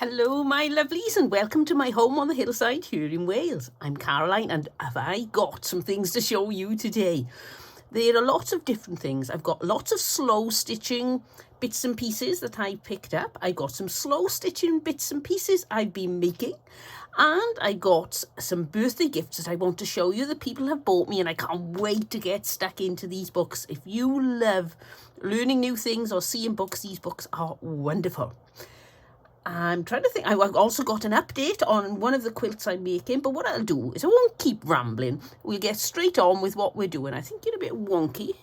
Hello, my lovelies, and welcome to my home on the hillside here in Wales. I'm Caroline, and have I got some things to show you today. There are lots of different things. I've got lots of slow stitching bits and pieces that I picked up. I got some slow stitching bits and pieces I've been making. And I got some birthday gifts that I want to show you that people have bought me, and I can't wait to get stuck into these books. If you love learning new things or seeing books, these books are wonderful. I'm trying to think. I've also got an update on one of the quilts I'm making, but what I'll do is I won't keep rambling. We'll get straight on with what we're doing. I think you're a bit wonky.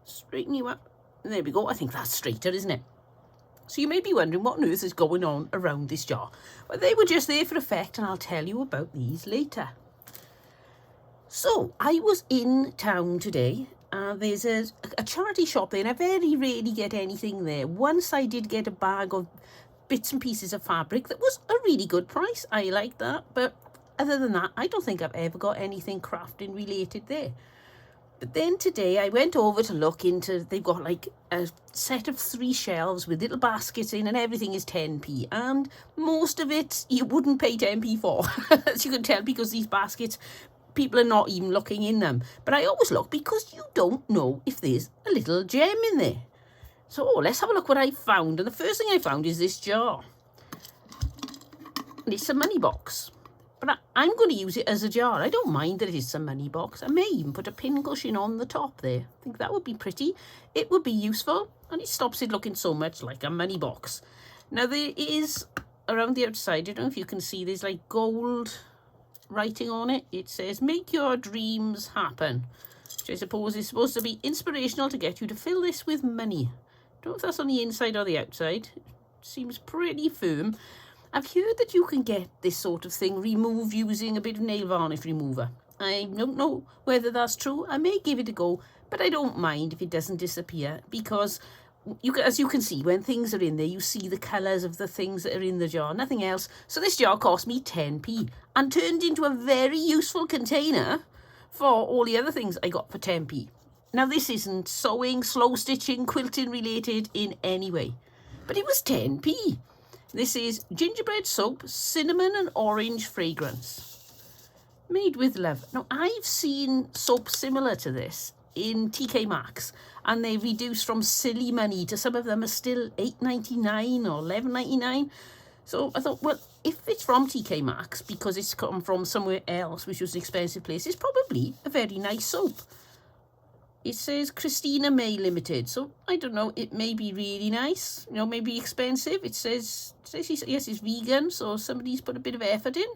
Straighten you up. There we go. I think that's straighter, isn't it? So you may be wondering what on earth is going on around this jar. Well, they were just there for effect, and I'll tell you about these later. So I was in town today. There's a charity shop there, and I very rarely get anything there. Once I did get a bag of bits and pieces of fabric that was a really good price. I like that, but other than that, I don't think I've ever got anything crafting related there. But then today I went over to look into, they've got like a set of 3 shelves with little baskets in, and everything is 10p, and most of it you wouldn't pay 10p for, as you can tell, because these baskets, people are not even looking in them. But I always look because you don't know if there's a little gem in there. So let's have a look what I found. And the first thing I found is this jar. And it's a money box. But I'm going to use it as a jar. I don't mind that it's a money box. I may even put a pin cushion on the top there. I think that would be pretty. It would be useful. And it stops it looking so much like a money box. Now there is, around the outside, I don't know if you can see, there's like gold writing on it. It says, "Make your dreams happen." Which I suppose is supposed to be inspirational to get you to fill this with money. Don't know if that's on the inside or the outside. It seems pretty firm. I've heard that you can get this sort of thing removed using a bit of nail varnish remover. I don't know whether that's true. I may give it a go, but I don't mind if it doesn't disappear, because as you can see, when things are in there, you see the colours of the things that are in the jar, nothing else. So this jar cost me 10p and turned into a very useful container for all the other things I got for 10p. Now, this isn't sewing, slow stitching, quilting related in any way, but it was 10p. This is gingerbread soap, cinnamon and orange fragrance, made with love. Now, I've seen soap similar to this in TK Maxx, and they reduced from silly money to some of them are still $8.99 or $11.99. So I thought, well, if it's from TK Maxx, because it's come from somewhere else, which was an expensive place, it's probably a very nice soap. It says Christina May Limited, so I don't know, it may be really nice, maybe expensive. It says yes, it's vegan, so somebody's put a bit of effort in.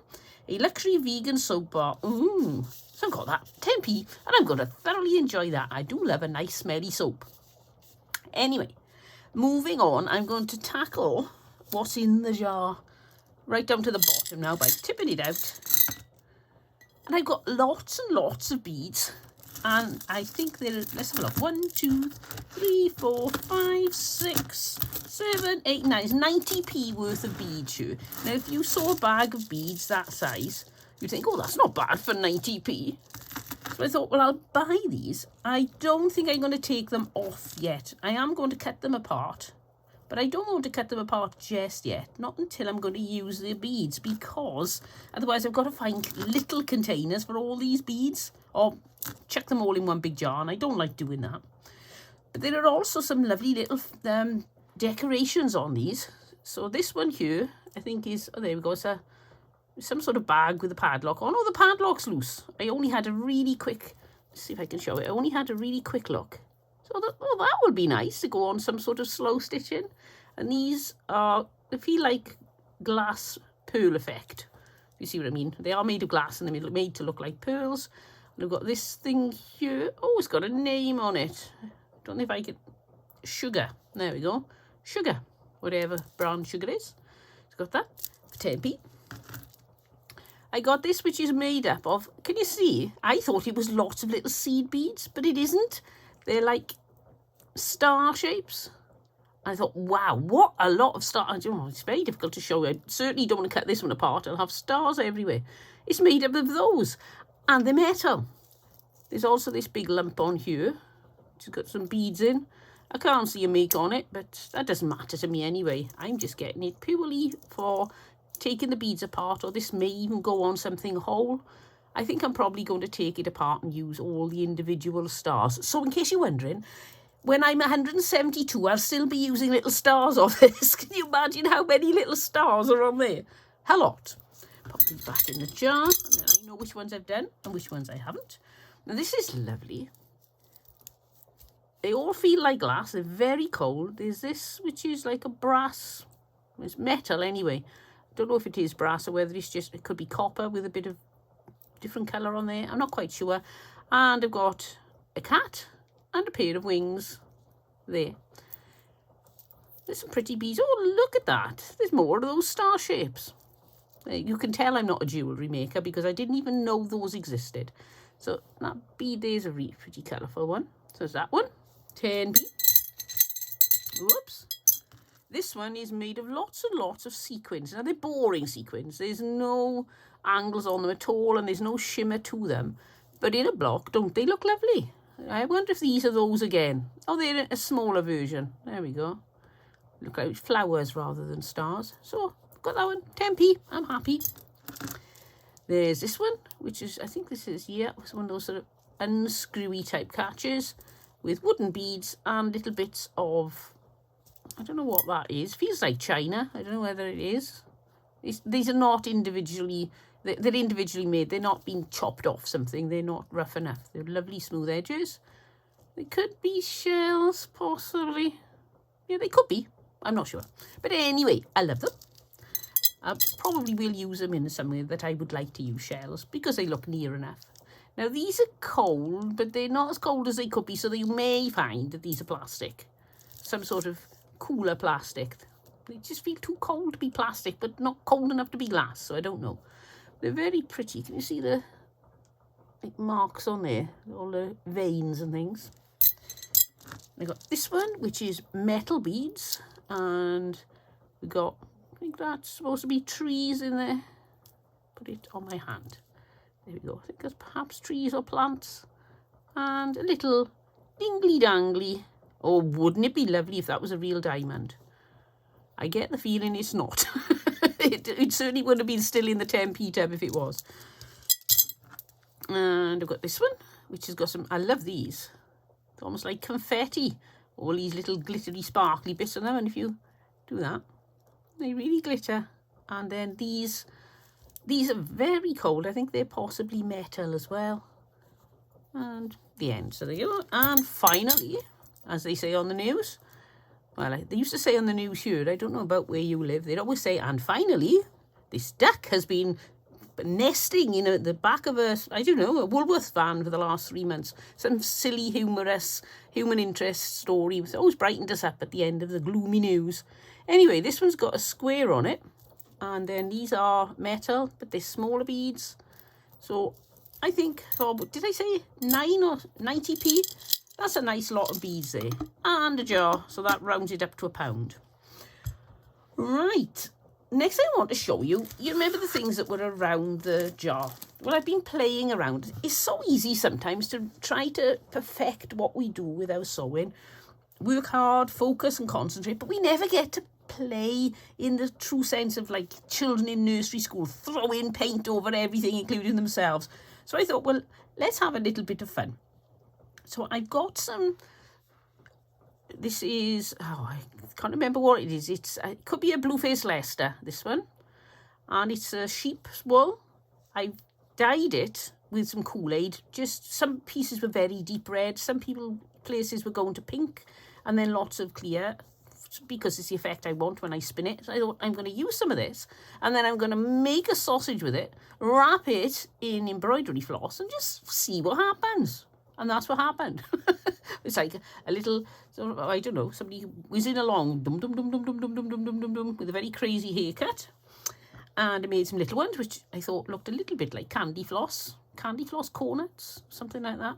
A luxury vegan soap bar. So I've got that, 10p, and I'm going to thoroughly enjoy that. I do love a nice smelly soap. Anyway, moving on, I'm going to tackle what's in the jar right down to the bottom now by tipping it out. And I've got lots and lots of beads. And I think let's have a look. 1, 2, 3, 4, 5, 6, 7, 8, 9. It's 90p worth of beads here. Now, if you saw a bag of beads that size, you'd think, oh, that's not bad for 90p. So I thought, well, I'll buy these. I don't think I'm going to take them off yet. I am going to cut them apart. But I don't want to cut them apart just yet. Not until I'm going to use the beads, because otherwise I've got to find little containers for all these beads, or chuck them all in one big jar, and I don't like doing that. But there are also some lovely little decorations on these. So this one here, I think is, oh, there we go, it's some sort of bag with a padlock. Oh no, the padlock's loose. I only had a really quick, let's see if I can show it. I only had a really quick look. So that would be nice to go on some sort of slow stitching. And these are, they feel like glass pearl effect. You see what I mean? They are made of glass and they're made to look like pearls. And I've got this thing here. Oh, it's got a name on it. Don't know if I could, sugar. There we go. Sugar, whatever brown sugar is. It's got that for 10p. I got this, which is made up of, can you see? I thought it was lots of little seed beads, but it isn't. They're like star shapes. I thought, wow, what a lot of stars. It's very difficult to show. I certainly don't want to cut this one apart. I'll have stars everywhere. It's made up of those. And they're metal. There's also this big lump on here. It's got some beads in. I can't see a make on it, but that doesn't matter to me anyway. I'm just getting it purely for taking the beads apart, or this may even go on something whole. I think I'm probably going to take it apart and use all the individual stars. So in case you're wondering, when I'm 172, I'll still be using little stars on this. Can you imagine how many little stars are on there? A lot. Pop these back in the jar, and then I know which ones I've done and which ones I haven't. Now this is lovely. They all feel like glass. They're very cold. There's this, which is like a brass. It's metal anyway. I don't know if it is brass or whether it's just, it could be copper with a bit of different colour on there. I'm not quite sure. And I've got a cat and a pair of wings there. There's some pretty beads. Oh, look at that. There's more of those star shapes. You can tell I'm not a jewellery maker because I didn't even know those existed. So that bead there is a really pretty colourful one. So there's that one. 10p. Whoops. This one is made of lots and lots of sequins. Now they're boring sequins. There's no angles on them at all and there's no shimmer to them. But in a block, don't they look lovely? I wonder if these are those again. Oh, they're a smaller version. There we go. Look like flowers rather than stars. So, got that one. 10p. I'm happy. There's this one, which is, I think this is, yeah, it's one of those sort of unscrewy type catches with wooden beads and little bits of, I don't know what that is. Feels like china. I don't know whether it is. These are not individually, they're individually made. They're not being chopped off something. They're not rough enough. They're lovely smooth edges. They could be shells, possibly. Yeah, they could be. I'm not sure. But anyway, I love them. I probably will use them in somewhere that I would like to use shells because they look near enough. Now, these are cold, but they're not as cold as they could be, so you may find that these are plastic. Some sort of cooler plastic. They just feel too cold to be plastic, but not cold enough to be glass, so I don't know. They're very pretty. Can you see the marks on there? All the veins and things. I got this one, which is metal beads, and we got, I think that's supposed to be trees in there. Put it on my hand. There we go. I think that's perhaps trees or plants. And a little dingly-dangly. Oh, wouldn't it be lovely if that was a real diamond? I get the feeling it's not. It certainly would have been still in the 10p tub if it was. And I've got this one, which has got some, I love these. It's almost like confetti. All these little glittery, sparkly bits on them. And if you do that, they really glitter. And then these are very cold. I think they're possibly metal as well. And the end. So there you go. And finally, as they say on the news, well, they used to say on the news here, I don't know about where you live, they'd always say, and finally, this duck has been nesting in the back of a, I don't know, a Woolworths van for the last 3 months. Some silly, humorous, human interest story. It always brightened us up at the end of the gloomy news. Anyway, this one's got a square on it. And then these are metal, but they're smaller beads. So I think, oh, did I say 9 or 90p? That's a nice lot of beads there. And a jar, so that rounds it up to £1. Right. Next thing I want to show you, you remember the things that were around the jar. Well, I've been playing around. It's so easy sometimes to try to perfect what we do with our sewing. Work hard, focus and concentrate, but we never get to play in the true sense of like children in nursery school, throwing paint over everything, including themselves. So I thought, well, let's have a little bit of fun. So I've got some, this is, oh, I can't remember what it is. It could be a Blueface Leicester, this one. And it's a sheep's wool. I dyed it with some Kool-Aid. Just some pieces were very deep red. Some places were going to pink. And then lots of clear, because it's the effect I want when I spin it. So I thought, I'm going to use some of this. And then I'm going to make a sausage with it, wrap it in embroidery floss, and just see what happens. And that's what happened. It's like a little, I don't know, somebody whizzing along, dum dum dum dum dum dum dum dum dum dum dum, with a very crazy haircut. And I made some little ones, which I thought looked a little bit like candy floss cornets, something like that.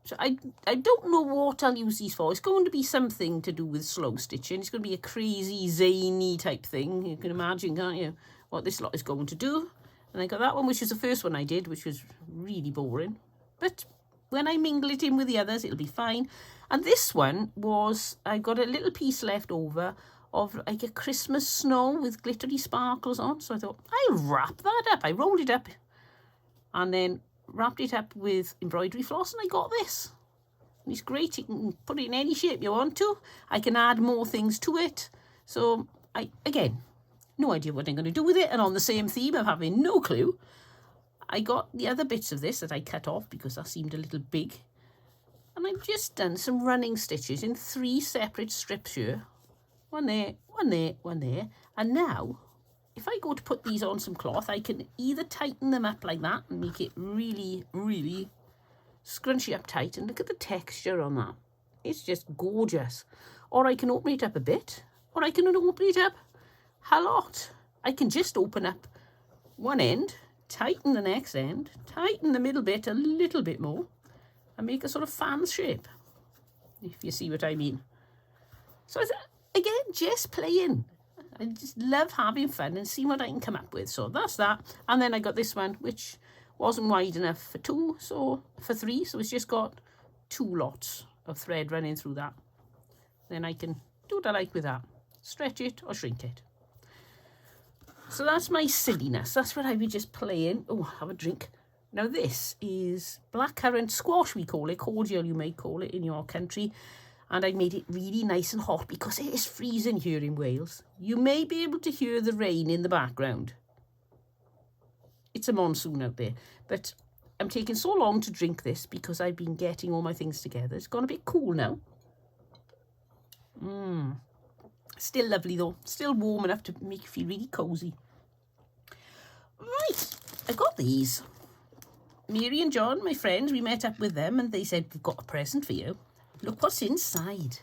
So I don't know what I'll use these for. It's going to be something to do with slow stitching. It's going to be a crazy, zany type thing. You can imagine, can't you, what this lot is going to do. And I got that one, which was the first one I did, which was really boring. But when I mingle it in with the others, it'll be fine. And this one was, I got a little piece left over of like a Christmas snow with glittery sparkles on. So I thought, I'll wrap that up. I rolled it up and then wrapped it up with embroidery floss, and I got this. And it's great. You can put it in any shape you want to. I can add more things to it. So again, no idea what I'm going to do with it. And on the same theme of having no clue, I got the other bits of this that I cut off because that seemed a little big. And I've just done some running stitches in 3 separate strips here. One there, one there, one there. And now, if I go to put these on some cloth, I can either tighten them up like that and make it really, really scrunchy up tight. And look at the texture on that. It's just gorgeous. Or I can open it up a bit, or I can open it up a lot. I can just open up one end, tighten the next end, tighten the middle bit a little bit more, and make a sort of fan shape, if you see what I mean. So again, just playing. I just love having fun and seeing what I can come up with. So that's that. And then I got this one, which wasn't wide enough for 2, so for 3. So it's just got 2 lots of thread running through that. Then I can do what I like with that. Stretch it or shrink it. So that's my silliness. That's what I be just playing. Oh, have a drink. Now this is blackcurrant squash, we call it. Cordial, you may call it in your country. And I made it really nice and hot because it is freezing here in Wales. You may be able to hear the rain in the background. It's a monsoon out there. But I'm taking so long to drink this because I've been getting all my things together. It's gone a bit cool now. Still lovely though. Still warm enough to make you feel really cosy. Right, I got these. Mary and John, my friends, we met up with them and they said, we've got a present for you. Look what's inside.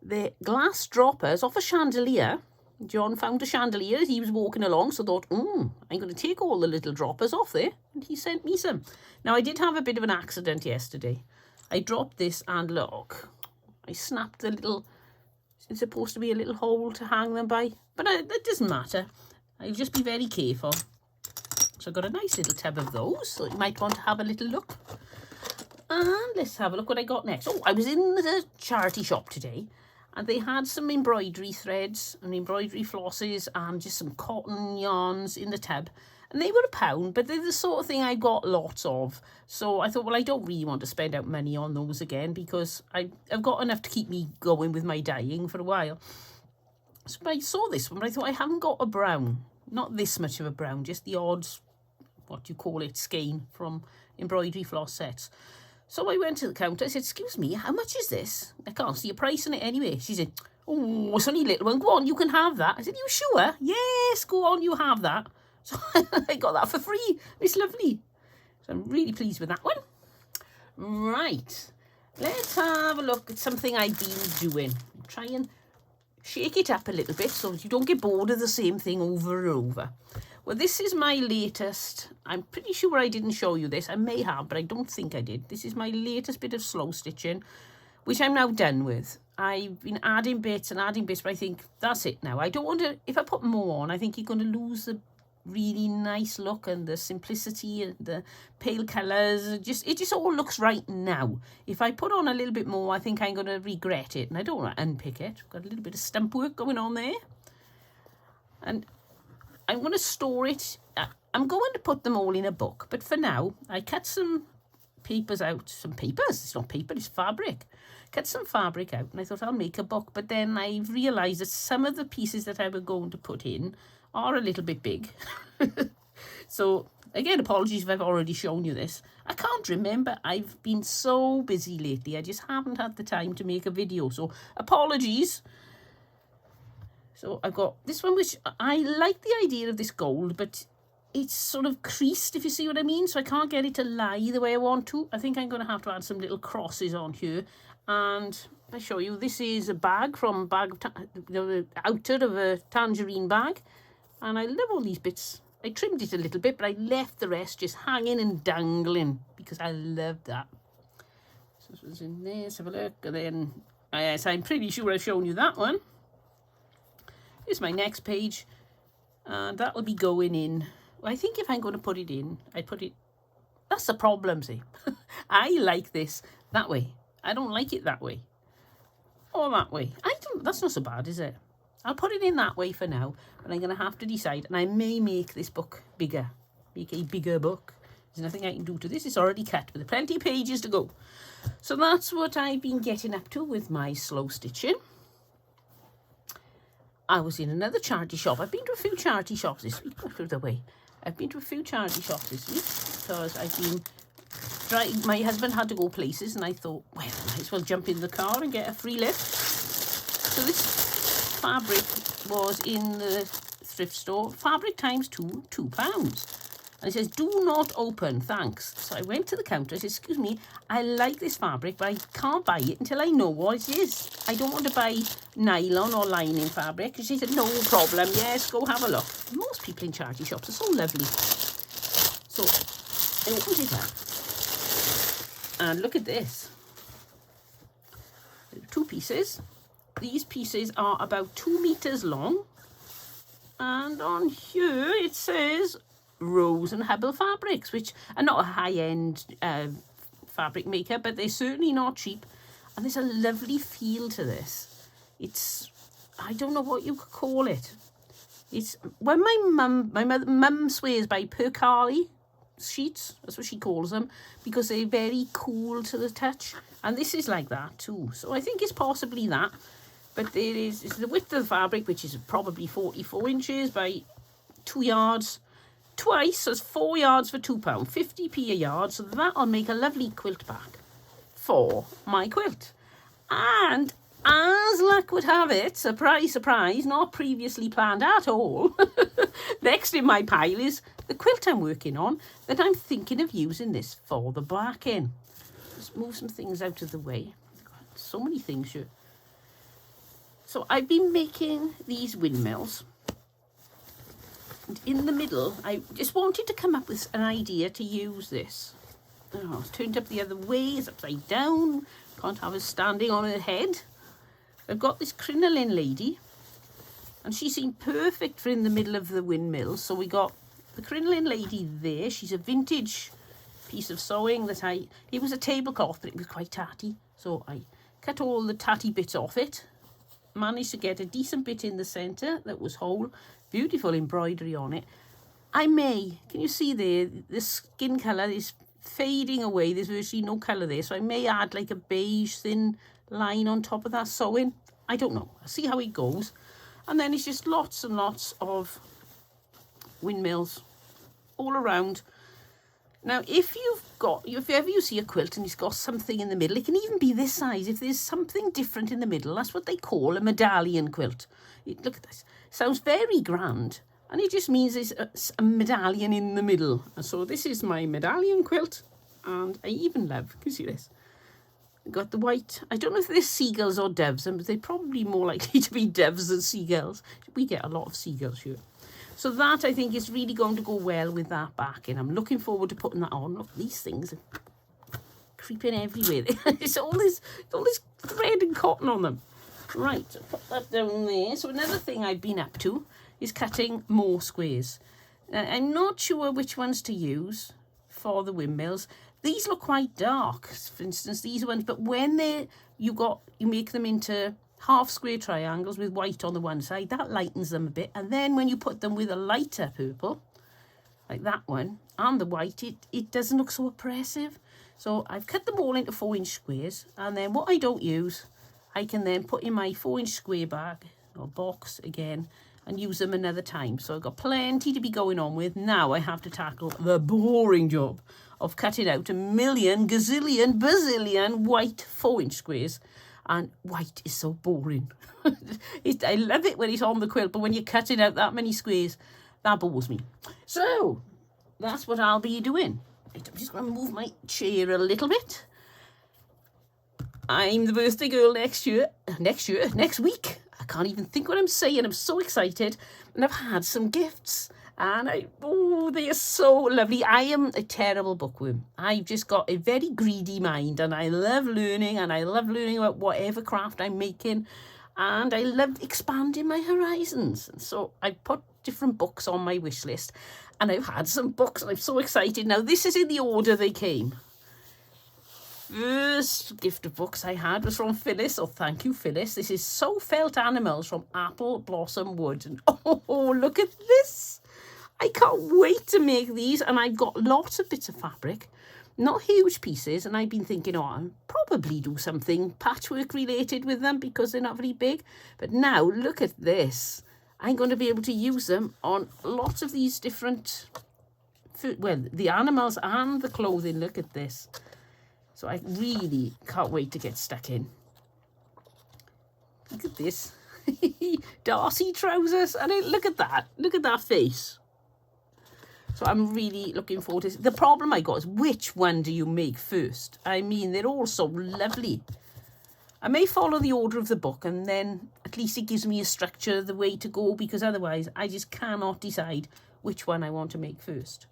They're glass droppers off a chandelier. John found a chandelier as he was walking along, so thought, I'm going to take all the little droppers off there. And he sent me some. Now, I did have a bit of an accident yesterday. I dropped this and look, I snapped the little, it's supposed to be a little hole to hang them by, but that doesn't matter. I'll just be very careful. So I've got a nice little tub of those, so you might want to have a little look. And let's have a look what I got next. Oh, I was in the charity shop today and they had some embroidery threads and embroidery flosses and just some cotton yarns in the tub. And they were £1, but they're the sort of thing I got lots of. So I thought, well, I don't really want to spend out money on those again because I've got enough to keep me going with my dyeing for a while. So I saw this one, but I thought I haven't got a brown. Not this much of a brown, just the odds, what do you call it, skein from embroidery floss sets. So I went to the counter. I said, excuse me, how much is this? I can't see a price on it anyway. She said, oh, it's only a little one. Go on, you can have that. I said, you sure? Yes, go on, you have that. So I got that for free. It's lovely. So I'm really pleased with that one. Right. Let's have a look at something I've been doing. Try and shake it up a little bit so that you don't get bored of the same thing over and over. Well, this is my latest. I'm pretty sure I didn't show you this. I may have, but I don't think I did. This is my latest bit of slow stitching, which I'm now done with. I've been adding bits, but I think that's it now. I don't want to, if I put more on, I think you're going to lose the really nice look and the simplicity and the pale colours. It just all looks right now. If I put on a little bit more, I think I'm going to regret it. And I don't want to unpick it. I've got a little bit of stump work going on there. And I'm going to store it. I'm going to put them all in a book. But for now, I cut some papers out. Some papers? It's not paper, it's fabric. Cut some fabric out and I thought I'll make a book. But then I realised that some of the pieces that I was going to put in are a little bit big. So, again, apologies if I've already shown you this. I can't remember. I've been so busy lately. I just haven't had the time to make a video. So, apologies. So I've got this one, which I like the idea of this gold, but it's sort of creased, if you see what I mean. So I can't get it to lie the way I want to. I think I'm going to have to add some little crosses on here. And I show you, this is a bag from the outer of a tangerine bag. And I love all these bits. I trimmed it a little bit, but I left the rest just hanging and dangling because I love that. So this was in there, let's have a look. And then, yes, I'm pretty sure I've shown you that one. Here's my next page, and that will be going in. Well, I think if I'm going to put it in, I put it, that's the problem, see. I like this that way. I don't like it that way. Or that way. That's not so bad, is it? I'll put it in that way for now, but I'm going to have to decide, and I may make this book bigger. Make a bigger book. There's nothing I can do to this. It's already cut, with plenty of pages to go. So that's what I've been getting up to with my slow stitching. I was in another charity shop. I've been to a few charity shops this week. Out of the way. I've been to a few charity shops this week because I've been trying. My husband had to go places, and I thought, well, I might as well jump in the car and get a free lift. So this fabric was in the thrift store. Fabric times two, £2. And it says, do not open, thanks. So I went to the counter. I said, excuse me, I like this fabric, but I can't buy it until I know what it is. I don't want to buy nylon or lining fabric. And she said, no problem. Yes, go have a look. Most people in charity shops are so lovely. So I opened it up. And look at this. 2 pieces. These pieces are about 2 meters long. And on here it says Rose and Hubble Fabrics, which are not a high-end fabric maker, but they're certainly not cheap. And there's a lovely feel to this. It's, I don't know what you could call it. It's, when my mum swears by percale sheets, that's what she calls them, because they're very cool to the touch. And this is like that too. So I think it's possibly that. But it's the width of the fabric, which is probably 44 inches by 2 yards. Twice, so it's 4 yards for £2, 50p a yard. So that'll make a lovely quilt back for my quilt. And as luck would have it, surprise, surprise, not previously planned at all, next in my pile is the quilt I'm working on that I'm thinking of using this for the backing. Just move some things out of the way. So many things here. So I've been making these windmills. And in the middle, I just wanted to come up with an idea to use this. Oh, it's turned up the other way, it's upside down. Can't have it standing on her head. I've got this crinoline lady, and she seemed perfect for in the middle of the windmill. So we got the crinoline lady there. She's a vintage piece of sewing that it was a tablecloth, but it was quite tatty. So I cut all the tatty bits off it. Managed to get a decent bit in the centre that was whole. Beautiful embroidery on it. Can you see there, the skin colour is fading away. There's virtually no colour there. So I may add like a beige thin line on top of that sewing. I don't know. I'll see how it goes. And then it's just lots and lots of windmills all around. Now, if ever you see a quilt and it's got something in the middle, it can even be this size. If there's something different in the middle, that's what they call a medallion quilt. Look at this. Sounds very grand. And it just means there's a medallion in the middle. And so this is my medallion quilt. And I even love, can you see this? I've got the white. I don't know if they're seagulls or doves, but they're probably more likely to be doves than seagulls. We get a lot of seagulls here. So that, I think, is really going to go well with that backing. I'm looking forward to putting that on. Look, these things are creeping everywhere. It's all this thread and cotton on them. Right, so put that down there. So another thing I've been up to is cutting more squares. I'm not sure which ones to use for the windmills. These look quite dark, for instance, these ones. But when you make them into half square triangles with white on the one side, that lightens them a bit. And then when you put them with a lighter purple, like that one, and the white, it doesn't look so oppressive. So I've cut them all into 4-inch squares. And then what I don't use, I can then put in my 4-inch square bag or box again and use them another time. So I've got plenty to be going on with. Now I have to tackle the boring job of cutting out a million, gazillion, bazillion white 4-inch squares. And white is so boring. I love it when it's on the quilt, but when you're cutting out that many squares, that bores me. So that's what I'll be doing. I'm just going to move my chair a little bit. I'm the birthday girl next week. I can't even think what I'm saying. I'm so excited. And I've had some gifts. And they are so lovely. I am a terrible bookworm. I've just got a very greedy mind, and I love learning, about whatever craft I'm making, and I love expanding my horizons. And so I put different books on my wish list, and I've had some books, and I'm so excited. Now, this is in the order they came. first gift of books I had was from Phyllis. Oh, thank you, Phyllis. This is So Felt Animals from Apple Blossom Wood. And oh, look at this. I can't wait to make these. And I've got lots of bits of fabric, not huge pieces. And I've been thinking, I'll probably do something patchwork related with them because they're not very big. But now, look at this. I'm going to be able to use them on lots of these different, well, the animals and the clothing. Look at this. So I really can't wait to get stuck in. Look at this. Darcy trousers. And look at that. Look at that face. So I'm really looking forward to this. The problem I got is, which one do you make first? I mean, they're all so lovely. I may follow the order of the book, and then at least it gives me a structure, the way to go, because otherwise I just cannot decide which one I want to make first.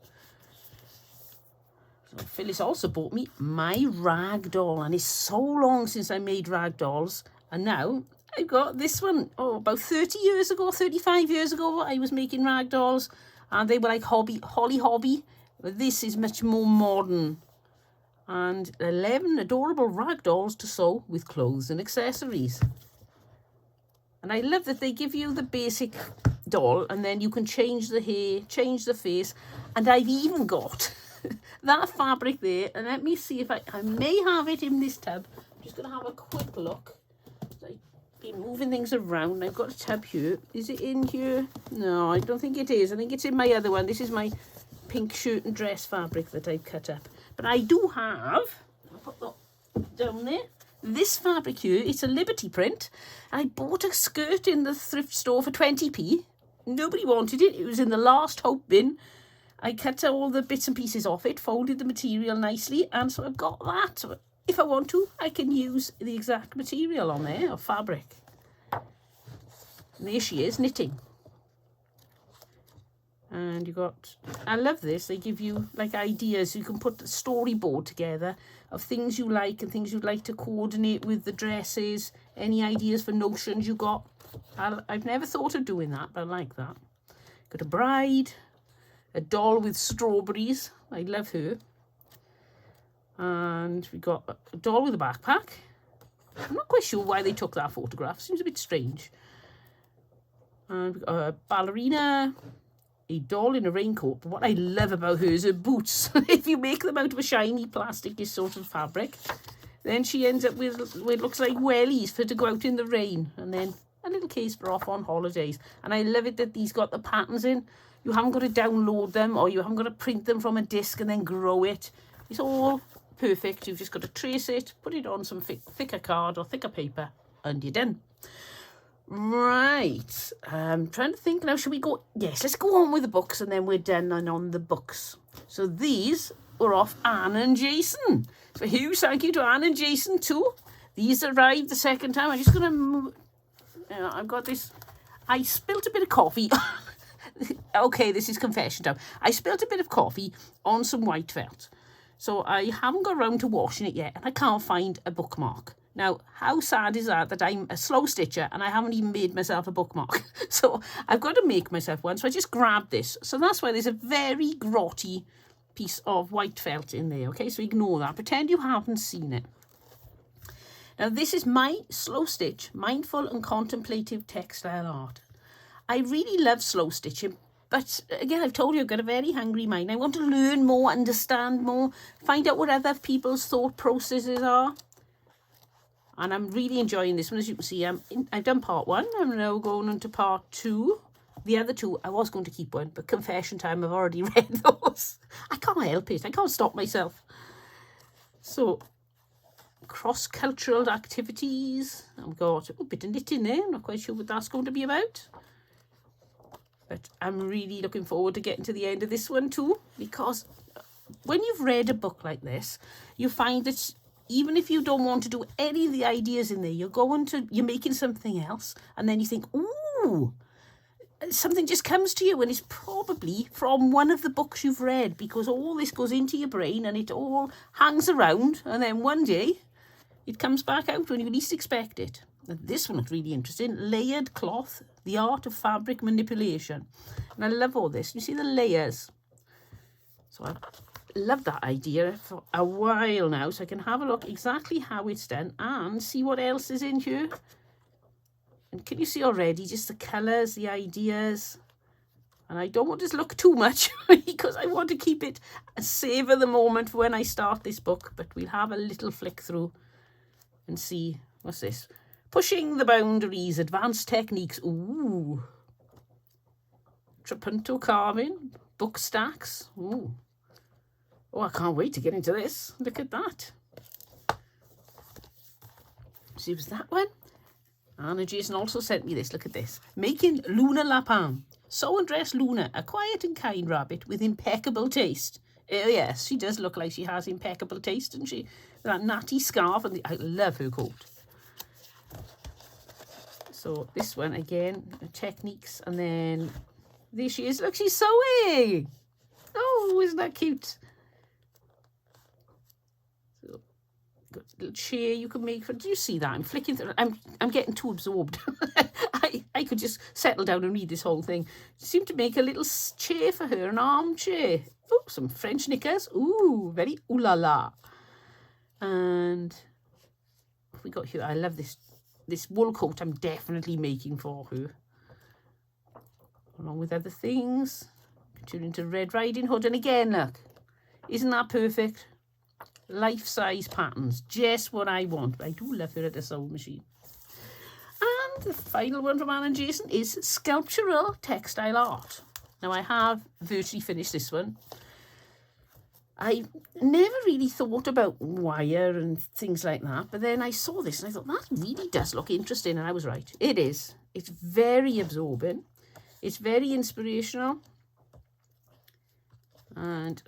So Phyllis also bought me my rag doll, and it's so long since I made rag dolls, and now I got this one. Oh, about 30 years ago, 35 years ago, I was making rag dolls, and they were like Holly Hobby, but this is much more modern. And 11 adorable rag dolls to sew with clothes and accessories. And I love that they give you the basic doll, and then you can change the hair, change the face, and I've even got that fabric there. And let me see if I may have it in this tub. I'm just going to have a quick look. I've been moving things around. I've got a tub here. Is it in here? No, I don't think it is. I think it's in my other one. This is my pink shirt and dress fabric that I've cut up. But I do have, I'll put that down there, this fabric here. It's a Liberty print. I bought a skirt in the thrift store for 20p. Nobody wanted it. It was in the last hope bin. I cut all the bits and pieces off it, folded the material nicely, and so I've got that. So if I want to, I can use the exact material on there, or fabric. And there she is, knitting. And you got, I love this, they give you like ideas. You can put a storyboard together of things you like and things you'd like to coordinate with the dresses, any ideas for notions you got. I've never thought of doing that, but I like that. Got a bride, a doll with strawberries, I love her. And we got a doll with a backpack. I'm not quite sure why they took that photograph, seems a bit strange. And we got a ballerina, a doll in a raincoat. But what I love about her is her boots. If you make them out of a shiny plastic sort of fabric, then she ends up with what looks like wellies for to go out in the rain, and then a little case for off on holidays. And I love it that these got the patterns in. You haven't got to download them, or you haven't got to print them from a disc and then grow it. It's all perfect. You've just got to trace it, put it on some thicker card or thicker paper, and you're done. Right, I'm trying to think now. Should we go? Yes, let's go on with the books, and then we're done and on the books. So these were off Anne and Jason. So huge thank you to Anne and Jason too. These arrived the second time. I'm just gonna move. I've got this. I spilt a bit of coffee. Okay, this is confession time. I spilt a bit of coffee on some white felt, so I haven't got around to washing it yet, and I can't find a bookmark. Now, how sad is that I'm a slow stitcher and I haven't even made myself a bookmark? So I've got to make myself one. So I just grabbed this. So that's why there's a very grotty piece of white felt in there. Okay, so ignore that. Pretend you haven't seen it. Now, this is my slow stitch, mindful and contemplative textile art. I really love slow stitching. But again, I've told you, I've got a very hungry mind. I want to learn more, understand more, find out what other people's thought processes are. And I'm really enjoying this one. As you can see, I've done part 1. I'm now going on to part 2. The other 2, I was going to keep one, but confession time, I've already read those. I can't help it. I can't stop myself. So, cross-cultural activities. I've got a bit of knitting there. I'm not quite sure what that's going to be about. But I'm really looking forward to getting to the end of this one too, because when you've read a book like this, you find that even if you don't want to do any of the ideas in there, you're making something else, and then you think, ooh, something just comes to you, and it's probably from one of the books you've read, because all this goes into your brain and it all hangs around, and then one day it comes back out when you least expect it. And this one is really interesting. Layered cloth, the art of fabric manipulation. And I love all this. You see the layers. So loved that idea for a while now, so I can have a look exactly how it's done and see what else is in here. And can you see already just the colours, the ideas? And I don't want to look too much because I want to keep it and savour the moment for when I start this book. But we'll have a little flick through and see. What's this? Pushing the boundaries, advanced techniques. Ooh. Trapunto carving, book stacks. Ooh. Oh, I can't wait to get into this. Look at that. See, it was that one. Anne Jason also sent me this. Look at this. Making Luna Lapin. Sew and dress Luna, a quiet and kind rabbit with impeccable taste. Oh, yes, she does look like she has impeccable taste, doesn't she? That natty scarf. And I love her coat. So this one, again, techniques. And then there she is. Look, she's sewing. Oh, isn't that cute? Little chair you can make for. Do you see that? I'm flicking through. I'm getting too absorbed. I could just settle down and read this whole thing. Seem to make a little chair for her, an armchair. Oh, some French knickers. Ooh, very ooh la la. And what we got here? I love this wool coat. I'm definitely making for her, along with other things. Turn into Red Riding Hood, and again, look, isn't that perfect? Life-size patterns, just what I want. I do love her at the sewing machine. And the final one from Anne and Jason is sculptural textile art. Now, I have virtually finished this one. I never really thought about wire and things like that, but then I saw this and I thought, that really does look interesting, and I was right. It is. It's very absorbing. It's very inspirational. And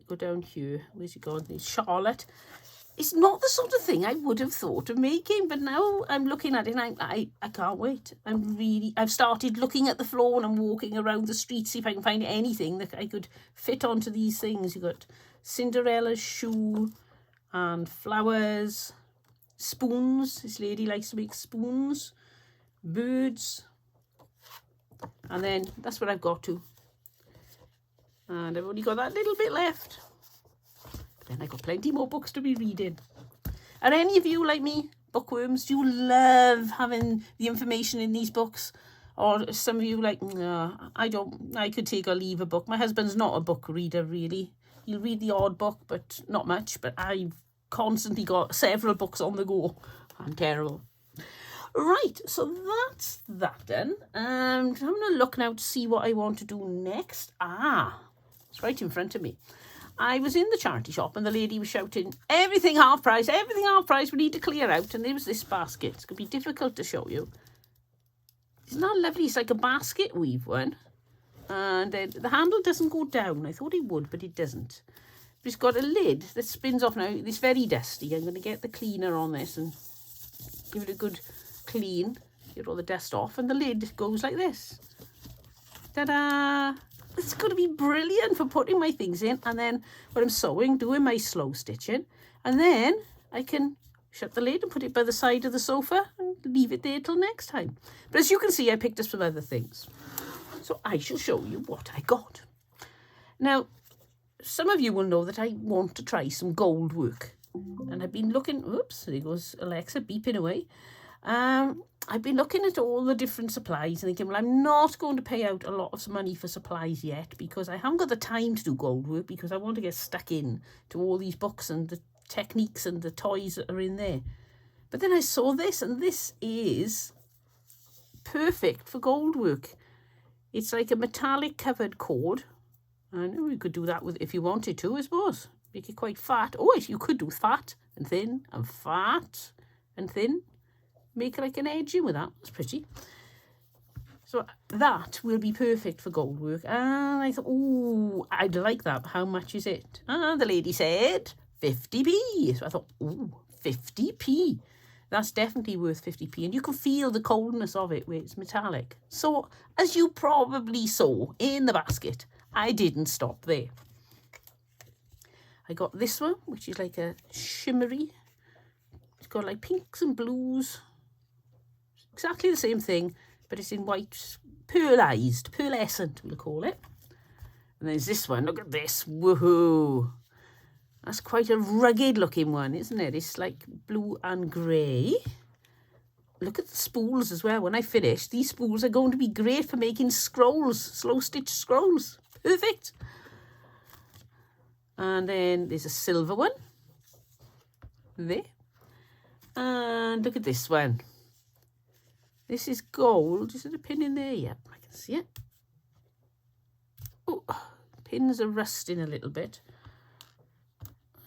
go down here, where's he gone? There's Charlotte. It's not the sort of thing I would have thought of making, but now I'm looking at it and I can't wait. I've started looking at the floor and I'm walking around the street, see if I can find anything that I could fit onto these things. You've got Cinderella's shoe and flowers, spoons. This lady likes to make spoons, birds. And then that's what I've got to. And I've only got that little bit left. Then I've got plenty more books to be reading. Are any of you like me, bookworms? Do you love having the information in these books? Or some of you like, no, I don't. I could take or leave a book. My husband's not a book reader, really. He'll read the odd book, but not much. But I've constantly got several books on the go. I'm terrible. Right, so that's that done. I'm going to look now to see what I want to do next. It's right in front of me. I was in the charity shop and the lady was shouting, everything half price, we need to clear out. And there was this basket. It's going to be difficult to show you. Isn't that lovely? It's like a basket weave one. And the handle doesn't go down. I thought it would, but it doesn't. But it's got a lid that spins off now. It's very dusty. I'm going to get the cleaner on this and give it a good clean. Get all the dust off. And the lid goes like this. Ta-da! It's going to be brilliant for putting my things in. And then when I'm sewing, doing my slow stitching. And then I can shut the lid and put it by the side of the sofa and leave it there till next time. But as you can see, I picked up some other things. So I shall show you what I got. Now, some of you will know that I want to try some gold work. And I've been looking, oops, there goes Alexa beeping away. I've been looking at all the different supplies and thinking, well, I'm not going to pay out a lot of money for supplies yet because I haven't got the time to do gold work because I want to get stuck in to all these books and the techniques and the toys that are in there. But then I saw this, and this is perfect for gold work. It's like a metallic covered cord. I know you could do that with if you wanted to, I suppose. Make it quite fat. Oh, you could do fat and thin and fat and thin. Make like an edging with that. That's pretty. So that will be perfect for gold work. And I thought, oh, I'd like that. How much is it? And the lady said 50p. So I thought, oh, 50p. That's definitely worth 50p. And you can feel the coldness of it where it's metallic. So as you probably saw in the basket, I didn't stop there. I got this one, which is like a shimmery. It's got like pinks and blues. Exactly the same thing, but it's in white, pearlescent, we'll call it. And there's this one. Look at this. Woohoo. That's quite a rugged looking one, isn't it? It's like blue and grey. Look at the spools as well. When I finish, these spools are going to be great for making scrolls, slow stitch scrolls. Perfect. And then there's a silver one. There. And look at this one. This is gold. Is there a pin in there? Yep, I can see it. Oh, pins are rusting a little bit.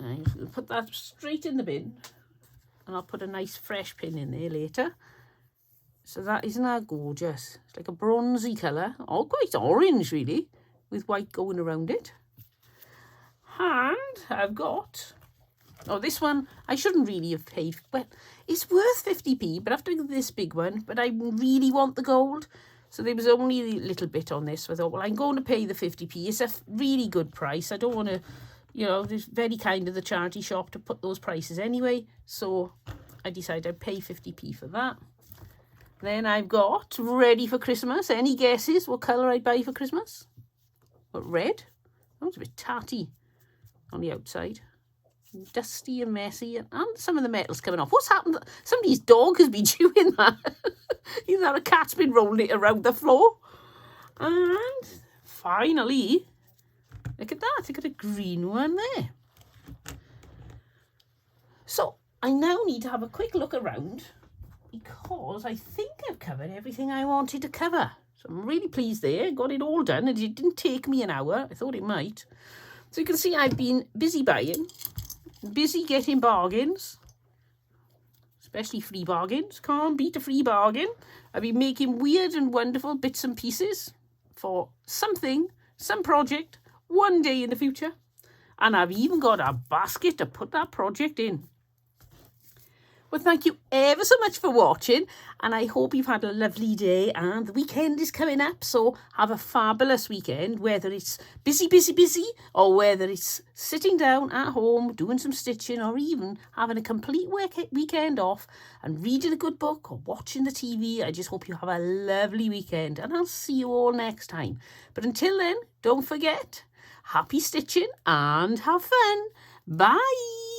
I'll put that straight in the bin. And I'll put a nice fresh pin in there later. So that, isn't that gorgeous? It's like a bronzy colour. Oh, quite orange, really. With white going around it. And I've got... Oh, this one, I shouldn't really have paid. Well, it's worth 50p, but after this big one, but I really want the gold. So there was only a little bit on this. So I thought, well, I'm going to pay the 50p. It's a really good price. I don't want to, you know, it's very kind of the charity shop to put those prices anyway. So I decided I'd pay 50p for that. Then I've got ready for Christmas. Any guesses what colour I'd buy for Christmas? What, red? That was a bit tatty on the outside. Dusty and messy, and some of the metal's coming off. What's happened? Somebody's dog has been chewing that. Either a cat's been rolling it around the floor. And finally, look at that. I got a green one there. So I now need to have a quick look around because I think I've covered everything I wanted to cover. So I'm really pleased there. Got it all done, and it didn't take me an hour. I thought it might. So you can see I've been busy buying. Busy getting bargains, especially free bargains. Can't beat a free bargain. I've been making weird and wonderful bits and pieces for something, some project, one day in the future. And I've even got a basket to put that project in. Well, thank you ever so much for watching, and I hope you've had a lovely day, and the weekend is coming up, so have a fabulous weekend, whether it's busy, or whether it's sitting down at home, doing some stitching, or even having a complete weekend off and reading a good book or watching the TV. I just hope you have a lovely weekend, and I'll see you all next time. But until then, don't forget, happy stitching and have fun. Bye!